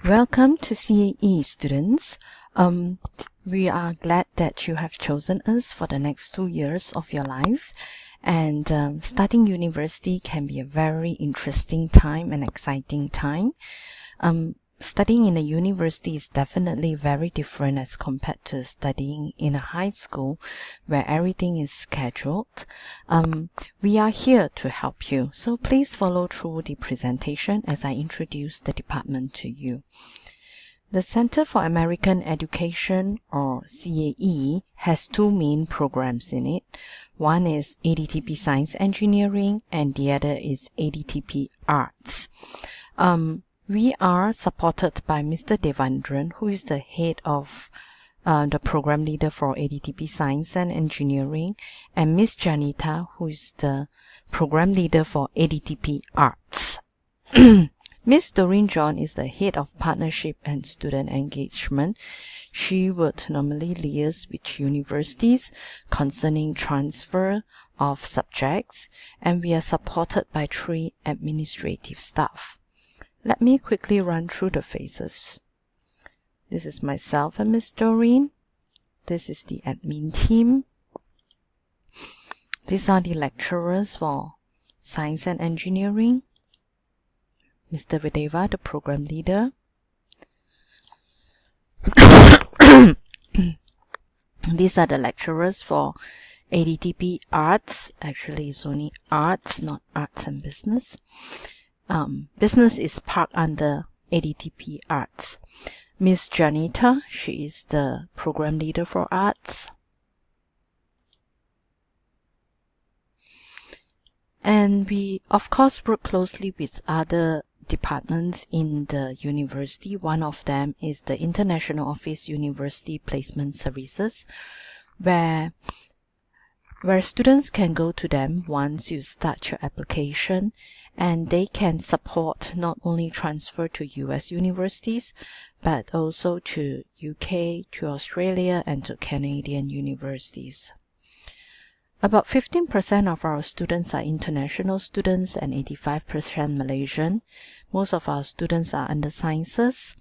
Welcome to CAE students. We are glad that you have chosen us for the next 2 years of your life. And starting university can be a very interesting time and exciting time. Studying in a university is definitely very different as compared to studying in a high school where everything is scheduled. We are here to help you, so please follow through the presentation as I introduce the department to you. The Center for American Education, or CAE, has two main programs in it. One is ADTP Science Engineering and the other is ADTP Arts. We are supported by Mr. Devendran, who is the head of the program leader for ADTP Science and Engineering, and Ms. Janita, who is the program leader for ADTP Arts. Ms. Doreen John is the head of partnership and student engagement. She would normally liaise with universities concerning transfer of subjects, and we are supported by 3 administrative staff. Let me quickly run through the faces. This is myself and Ms. Doreen. This is the admin team. These are the lecturers for Science and Engineering. Mr. Videva, the program leader. These are the lecturers for ADTP Arts. Actually, it's only Arts, not Arts and Business. Business is part under ADTP Arts. Miss Janita, she is the program leader for Arts. And we, of course, work closely with other departments in the university. One of them is the International Office University Placement Services, where students can go to them once you start your application, and they can support not only transfer to US universities, but also to UK, to Australia, and to Canadian universities. About 15% of our students are international students and 85% Malaysian. Most of our students are under sciences,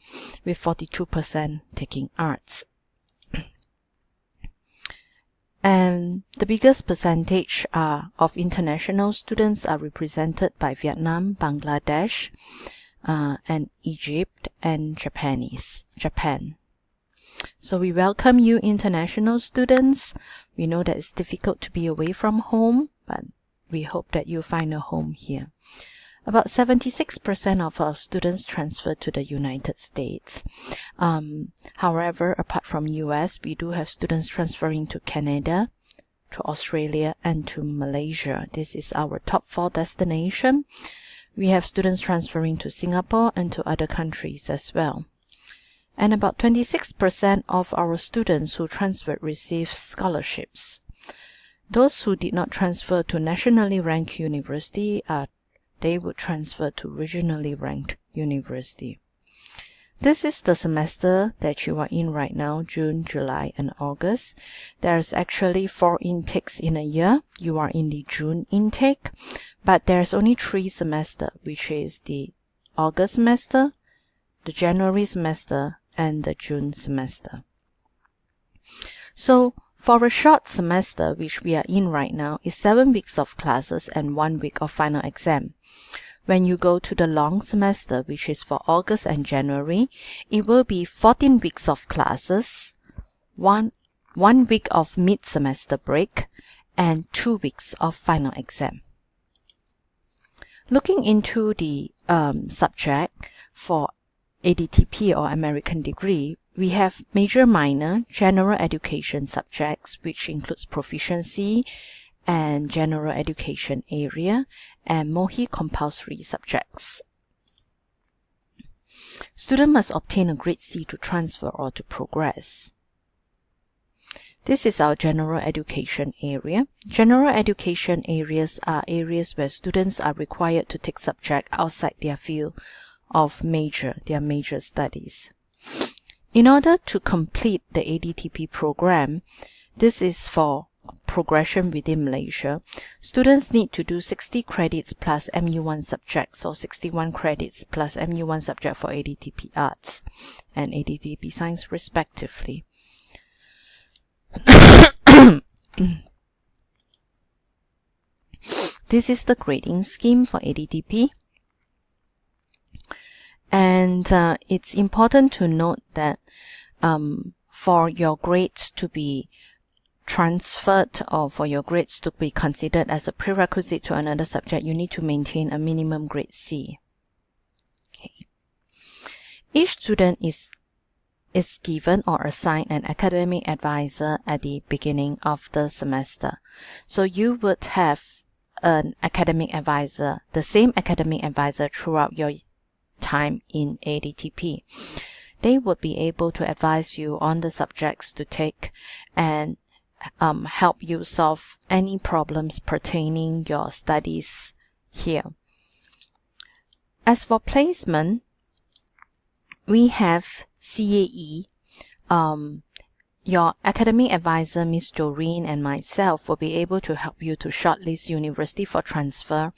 with 42% taking arts. And the biggest percentage of international students are represented by Vietnam, Bangladesh, and Egypt, and Japan. So we welcome you, international students. We know that it's difficult to be away from home, but we hope that you find a home here. About 76% of our students transfer to the United States. However, apart from US, we do have students transferring to Canada, to Australia, and to Malaysia. This is our top 4 destination. We have students transferring to Singapore and to other countries as well. And about 26% of our students who transferred received scholarships. Those who did not transfer to nationally ranked university they would transfer to regionally ranked university. This is the semester that you are in right now, June, July, and August. There's actually 4 intakes in a year. You are in the June intake, but there's only 3 semesters, which is the August semester, the January semester, and the June semester. So for a short semester, which we are in right now, is 7 weeks of classes and 1 week of final exam. When you go to the long semester, which is for August and January, it will be 14 weeks of classes, 1 week of mid-semester break, and 2 weeks of final exam. Looking into the subject for ADTP or American degree, we have major, minor, general education subjects, which includes proficiency and general education area, and MOHI compulsory subjects. Student must obtain a grade C to transfer or to progress. This is our general education area. General education areas are areas where students are required to take subjects outside their field of their major studies. In order to complete the ADTP program, this is for progression within Malaysia, students need to do 60 credits plus MU1 subjects, or 61 credits plus MU1 subject for ADTP Arts and ADTP Science respectively. This is the grading scheme for ADTP. And it's important to note that for your grades to be transferred, or for your grades to be considered as a prerequisite to another subject, you need to maintain a minimum grade C. Okay. Each student is given or assigned an academic advisor at the beginning of the semester. So you would have an academic advisor, the same academic advisor throughout your time in ADTP. They would be able to advise you on the subjects to take and help you solve any problems pertaining your studies here. As for placement, we have CAE. Your academic advisor, Ms. Doreen, and myself will be able to help you to shortlist university for transfer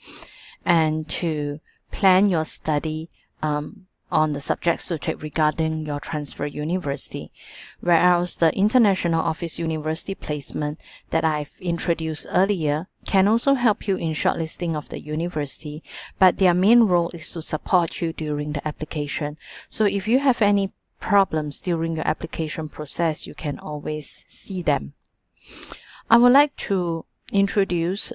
and to plan your study on the subjects to take regarding your transfer university. Whereas the International Office University Placement that I've introduced earlier can also help you in shortlisting of the university, but their main role is to support you during the application. So if you have any problems during your application process, you can always see them. I would like to introduce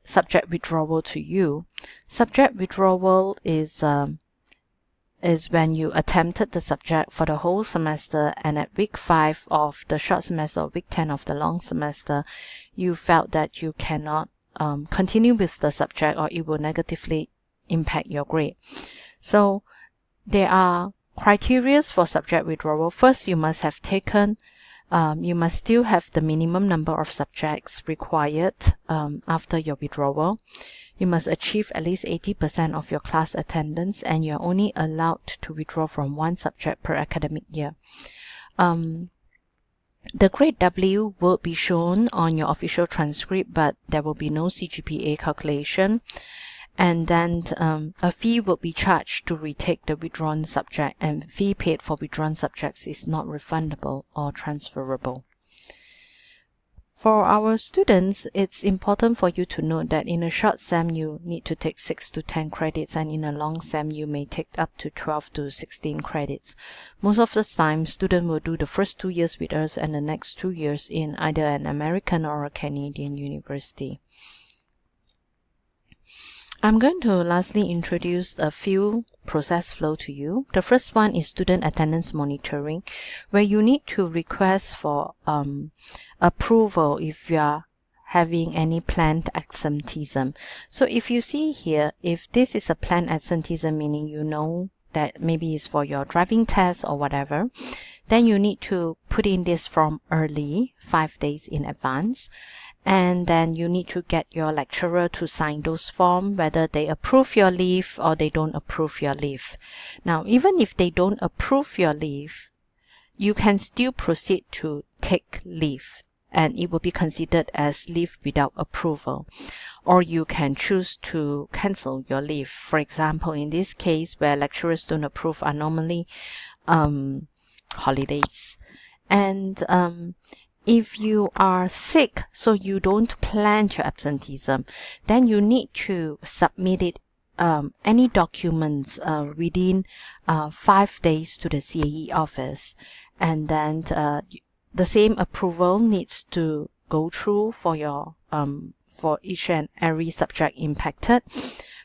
subject withdrawal to you. Subject withdrawal is when you attempted the subject for the whole semester, and at week 5 of the short semester or week 10 of the long semester, you felt that you cannot continue with the subject, or it will negatively impact your grade. So there are criteria for subject withdrawal. First, you must have taken you must still have the minimum number of subjects required after your withdrawal. You must achieve at least 80% of your class attendance, and you're only allowed to withdraw from one subject per academic year. The grade W will be shown on your official transcript, but there will be no CGPA calculation. And then a fee will be charged to retake the withdrawn subject, and fee paid for withdrawn subjects is not refundable or transferable. For our students, it's important for you to note that in a short SEM you need to take 6 to 10 credits, and in a long SEM you may take up to 12 to 16 credits. Most of the time, students will do the first 2 years with us and the next 2 years in either an American or a Canadian university. I'm going to lastly introduce a few process flow to you. The first one is student attendance monitoring, where you need to request for approval if you are having any planned absenteeism. So if you see here, if this is a planned absenteeism, meaning you know that maybe it's for your driving test or whatever, then you need to put in this form early, 5 days in advance. And then you need to get your lecturer to sign those forms, whether they approve your leave or they don't approve your leave. Now, even if they don't approve your leave, you can still proceed to take leave, and it will be considered as leave without approval. Or you can choose to cancel your leave. For example, in this case, where lecturers don't approve are normally holidays. And if you are sick, so you don't plan your absenteeism, then you need to submit it, any documents within 5 days to the CAE office. And then the same approval needs to go through for your for each and every subject impacted.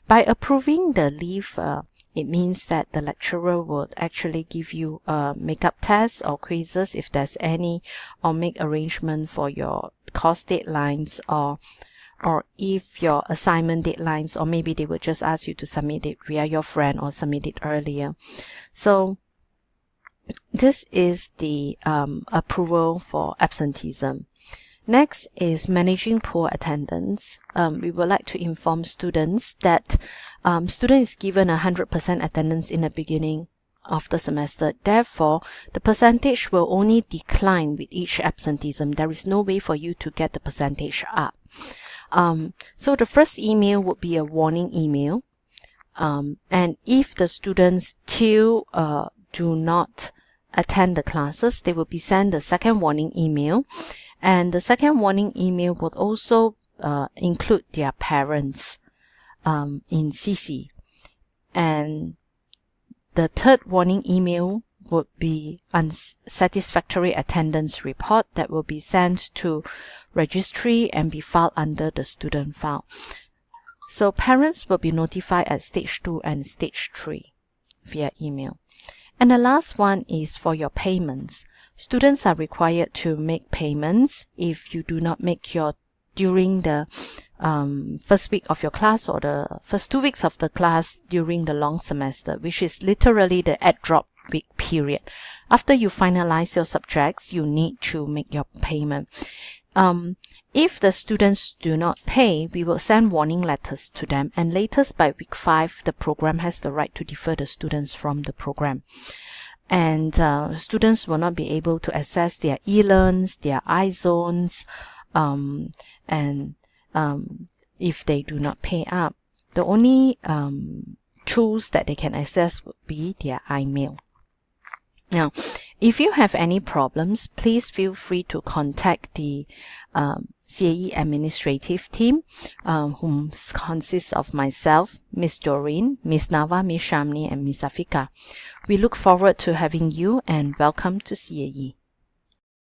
By approving the leave, it means that the lecturer would actually give you makeup tests or quizzes if there's any, or make arrangement for your course deadlines, or if your assignment deadlines, or maybe they would just ask you to submit it via your friend or submit it earlier. So this is the approval for absenteeism. Next is managing poor attendance. We would like to inform students that student is given 100% attendance in the beginning of the semester. Therefore, the percentage will only decline with each absenteeism. There is no way for you to get the percentage up. So the first email would be a warning email. And if the students still do not attend the classes, they will be sent the second warning email. And the second warning email would also include their parents in CC. And the third warning email would be unsatisfactory attendance report that will be sent to registry and be filed under the student file. So parents will be notified at stage 2 and stage 3 via email. And the last one is for your payments. Students are required to make payments if you do not make your during the first week of your class or the first 2 weeks of the class during the long semester, which is literally the add-drop week period. After you finalize your subjects, you need to make your payment. If the students do not pay, we will send warning letters to them, and latest by week 5, the program has the right to defer the students from the program. And students will not be able to access their e-learns, their iZones, if they do not pay up. The only tools that they can access would be their iMail. Now, if you have any problems, please feel free to contact the CAE administrative team, whom consists of myself, Miss Doreen, Miss Nava, Miss Shamni, and Miss Afika. We look forward to having you, and welcome to CAE.